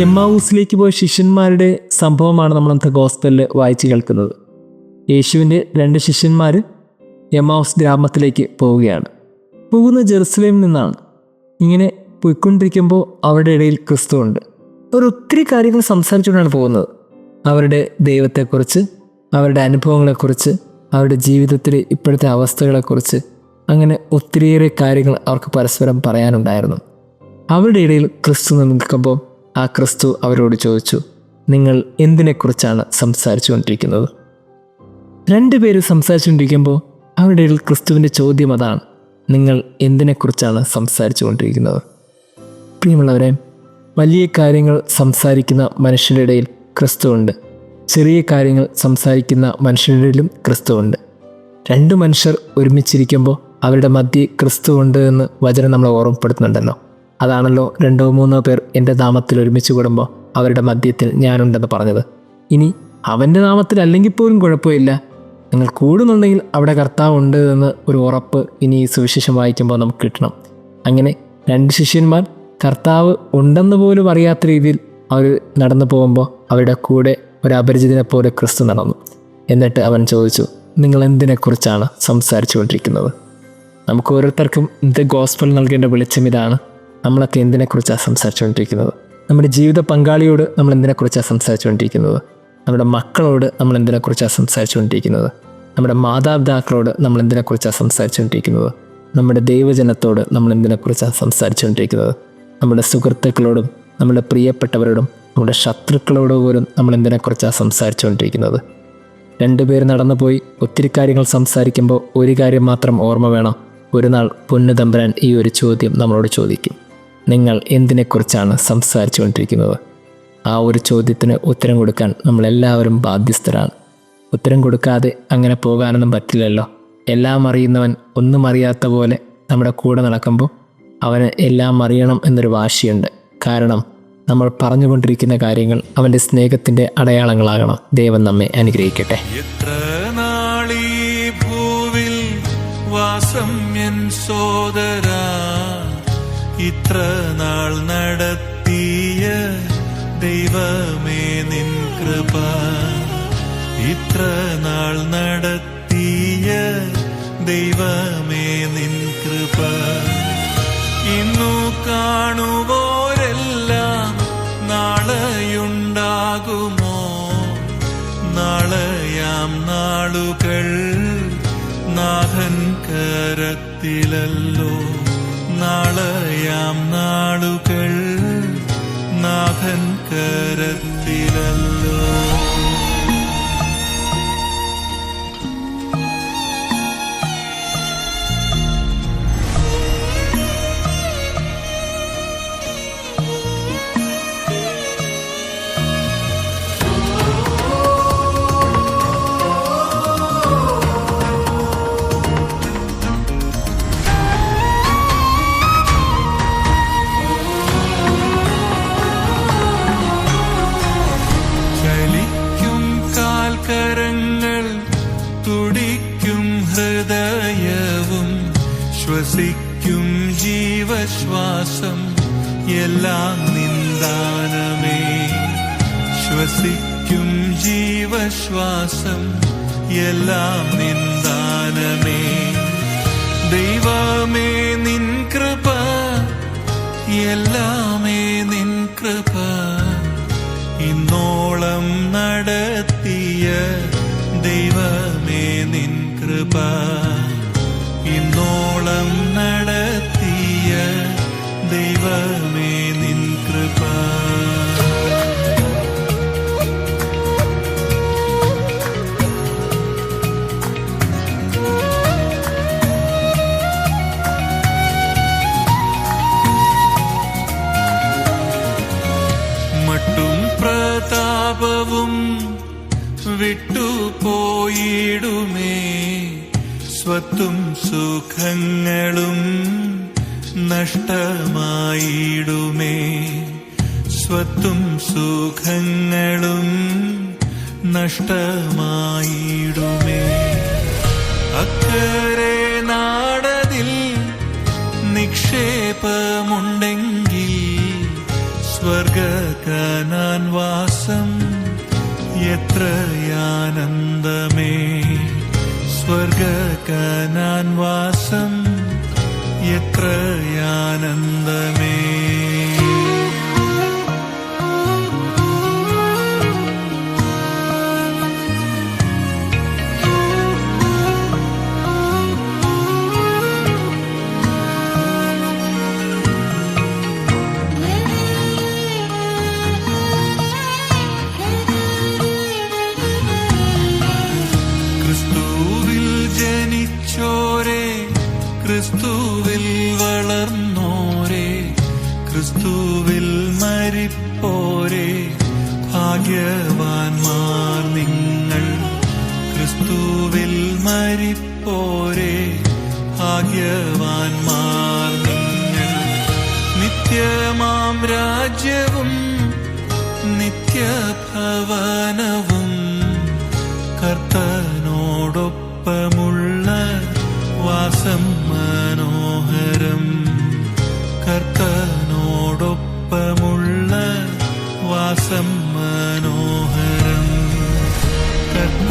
എമ്മാവൂസിലേക്ക് പോയ ശിഷ്യന്മാരുടെ സംഭവമാണ് നമ്മൾ അന്നത്തെ ഗോസ്പലിൽ വായിച്ച് കേൾക്കുന്നത്. യേശുവിൻ്റെ 2 ശിഷ്യന്മാർ എമ്മാവൂസ് ഗ്രാമത്തിലേക്ക് പോവുകയാണ്. പോകുന്ന ജെറുസലേമിൽ നിന്നാണ്. ഇങ്ങനെ പോയിക്കൊണ്ടിരിക്കുമ്പോൾ അവരുടെ ഇടയിൽ ക്രിസ്തു ഉണ്ട്. അവർ ഒത്തിരി കാര്യങ്ങൾ സംസാരിച്ചുകൊണ്ടാണ് പോകുന്നത്. അവരുടെ ദൈവത്തെക്കുറിച്ച്, അവരുടെ അനുഭവങ്ങളെക്കുറിച്ച്, അവരുടെ ജീവിതത്തിലെ ഇപ്പോഴത്തെ അവസ്ഥകളെക്കുറിച്ച്, അങ്ങനെ ഒത്തിരിയേറെ കാര്യങ്ങൾ അവർക്ക് പരസ്പരം പറയാനുണ്ടായിരുന്നു. അവരുടെ ഇടയിൽ ക്രിസ്തു നിൽക്കുമ്പോൾ ആ ക്രിസ്തു അവരോട് ചോദിച്ചു, നിങ്ങൾ എന്തിനെക്കുറിച്ചാണ് സംസാരിച്ചു കൊണ്ടിരിക്കുന്നത്? 2 പേര് സംസാരിച്ചുകൊണ്ടിരിക്കുമ്പോൾ അവരുടെ ഇടയിൽ ക്രിസ്തുവിൻ്റെ ചോദ്യം അതാണ്, നിങ്ങൾ എന്തിനെക്കുറിച്ചാണ് സംസാരിച്ചു കൊണ്ടിരിക്കുന്നത്? പ്രിയമുള്ളവരെ, വലിയ കാര്യങ്ങൾ സംസാരിക്കുന്ന മനുഷ്യരുടെ ഇടയിൽ ക്രിസ്തുവുണ്ട്. ചെറിയ കാര്യങ്ങൾ സംസാരിക്കുന്ന മനുഷ്യരുടെ ഇടയിലും ക്രിസ്തുവുണ്ട്. 2 മനുഷ്യർ ഒരുമിച്ചിരിക്കുമ്പോൾ അവരുടെ മധ്യേ ക്രിസ്തുവുണ്ട് എന്ന് വചനം നമ്മളെ ഓർമ്മപ്പെടുത്തുന്നുണ്ടല്ലോ. അതാണല്ലോ 2-3 പേർ എൻ്റെ നാമത്തിൽ ഒരുമിച്ച് കൂടുമ്പോൾ അവരുടെ മധ്യത്തിൽ ഞാനുണ്ടെന്ന് പറഞ്ഞത്. ഇനി അവൻ്റെ നാമത്തിൽ അല്ലെങ്കിൽ പോലും കുഴപ്പമില്ല, നിങ്ങൾ കൂടുന്നുണ്ടെങ്കിൽ അവിടെ കർത്താവ് ഉണ്ട് എന്ന് ഒരു ഉറപ്പ് ഇനി ഈ സുവിശേഷം വായിക്കുമ്പോൾ നമുക്ക് കിട്ടണം. അങ്ങനെ 2 ശിഷ്യന്മാർ കർത്താവ് ഉണ്ടെന്ന് പോലും അറിയാത്ത രീതിയിൽ അവർ നടന്നു പോകുമ്പോൾ അവരുടെ കൂടെ ഒരു അപരിചിതനെ പോലെ ക്രിസ്തു നടന്നു. എന്നിട്ട് അവൻ ചോദിച്ചു, നിങ്ങൾ എന്തിനെക്കുറിച്ചാണ് സംസാരിച്ചു കൊണ്ടിരിക്കുന്നത്? നമുക്ക് ഓരോരുത്തർക്കും ഇന്നത്തെ ഗോസ്പൽ നൽകേണ്ട വെളിച്ചം ഇതാണ്. നമ്മളൊക്കെ എന്തിനെക്കുറിച്ചാണ് സംസാരിച്ചുകൊണ്ടിരിക്കുന്നത്? നമ്മുടെ ജീവിത പങ്കാളിയോട് നമ്മൾ എന്തിനെക്കുറിച്ചാണ് സംസാരിച്ചുകൊണ്ടിരിക്കുന്നത്? നമ്മുടെ മക്കളോട് നമ്മൾ എന്തിനെക്കുറിച്ചാണ് സംസാരിച്ചുകൊണ്ടിരിക്കുന്നത്? നമ്മുടെ മാതാപിതാക്കളോട് നമ്മൾ എന്തിനെക്കുറിച്ചാണ് സംസാരിച്ചുകൊണ്ടിരിക്കുന്നത്? നമ്മുടെ ദൈവജനത്തോട് നമ്മൾ എന്തിനെക്കുറിച്ചാണ് സംസാരിച്ചുകൊണ്ടിരിക്കുന്നത്? നമ്മുടെ സുഹൃത്തുക്കളോടും നമ്മുടെ പ്രിയപ്പെട്ടവരോടും നമ്മുടെ ശത്രുക്കളോട് പോലും നമ്മൾ എന്തിനെക്കുറിച്ചാണ് സംസാരിച്ചുകൊണ്ടിരിക്കുന്നത്? 2 പേർ നടന്നു പോയി ഒത്തിരി കാര്യങ്ങൾ സംസാരിക്കുമ്പോൾ ഒരു കാര്യം മാത്രം ഓർമ്മ വേണം. ഒരു നാൾ പൊന്നു തമ്പുരാൻ ഈ ഒരു ചോദ്യം നമ്മളോട് ചോദിക്കും, നിങ്ങൾ എന്തിനെക്കുറിച്ചാണ് സംസാരിച്ചു കൊണ്ടിരിക്കുന്നത്? ആ ഒരു ചോദ്യത്തിന് ഉത്തരം കൊടുക്കാൻ നമ്മളെല്ലാവരും ബാധ്യസ്ഥരാണ്. ഉത്തരം കൊടുക്കാതെ അങ്ങനെ പോകാനൊന്നും പറ്റില്ലല്ലോ. എല്ലാം അറിയുന്നവൻ ഒന്നും അറിയാത്ത പോലെ നമ്മുടെ കൂടെ നടക്കുമ്പോൾ അവന് എല്ലാം അറിയണം എന്നൊരു വാശിയുണ്ട്. കാരണം നമ്മൾ പറഞ്ഞുകൊണ്ടിരിക്കുന്ന കാര്യങ്ങൾ അവൻ്റെ സ്നേഹത്തിൻ്റെ അടയാളങ്ങളാകണം. ദൈവം നമ്മെ അനുഗ്രഹിക്കട്ടെ. എത്ര നാളീ ഭൂവിൽ വാസം എൻ സോദരാ, ഇത്ര നാൾ നടത്തിയ ദൈവമേ നിൻ കൃപ, ഇത്ര നാൾ നടത്തിയ ദൈവമേ നിൻ കൃപ, ഇന്നു കാണുവോരെല്ലാം നാളെയുണ്ടാകുമോ? നാളെയാം നാളുകൾ നാഥൻ കരത്തിലല്ലോ, നാളെയാം നാളുകൾ നാഥൻ കരത്തിലല്ലോ. തുടിക്കും ഹൃദയവും ശ്വസിക്കും ജീവശ്വാസം എല്ലാം നിന്ദാനമേ, ശ്വസിക്കും ജീവശ്വാസം എല്ലാം നിന്ദാനമേ. ദൈവമേ നിൻ കൃപ, എല്ലാമേ നിൻ കൃപ, ഇന്നോളം നടത്തിയ ദൈവമേ നിൻ കൃപ, ഇന്നോളം നടത്തിയ ദൈവമേ നിൻ കൃപ. മട്ടും പ്രതാപവും വിട്ടുപോയിടുമേ, സ്വത്തും സുഖങ്ങളും നഷ്ടമായിടുമേ, സ്വത്തും സുഖങ്ങളും നഷ്ടമായിടുമേ. അക്കരെ നാടതിൽ നിക്ഷേപമുണ്ടെങ്കിൽ സ്വർഗ സ്വർഗകനാൻ വാസം എത്രയാനന്ദമേ, സ്വർഗകനാൻ വാസം എത്രയാനന്ദമേ. ക്രിസ്തുവിൽ ജനിച്ചോരേ, ക്രിസ്തുവിൽ വളർന്നോരേ, ക്രിസ്തുവിൽ മരിപ്പോരേ, ഭാഗ്യവാന്മാർ നിങ്ങൾ. ക്രിസ്തുവിൽ മരിപ്പോരേ, ഭാഗ്യവാന്മാർ നിങ്ങൾ. നിത്യമാം രാജ്യവും നിത്യഭവനവും കർത്തനോടൊപ്പമുള്ള വാസം മനോഹരം. കർത്തനോടൊപ്പമുള്ള വാസം മനോഹരം. കർത്ത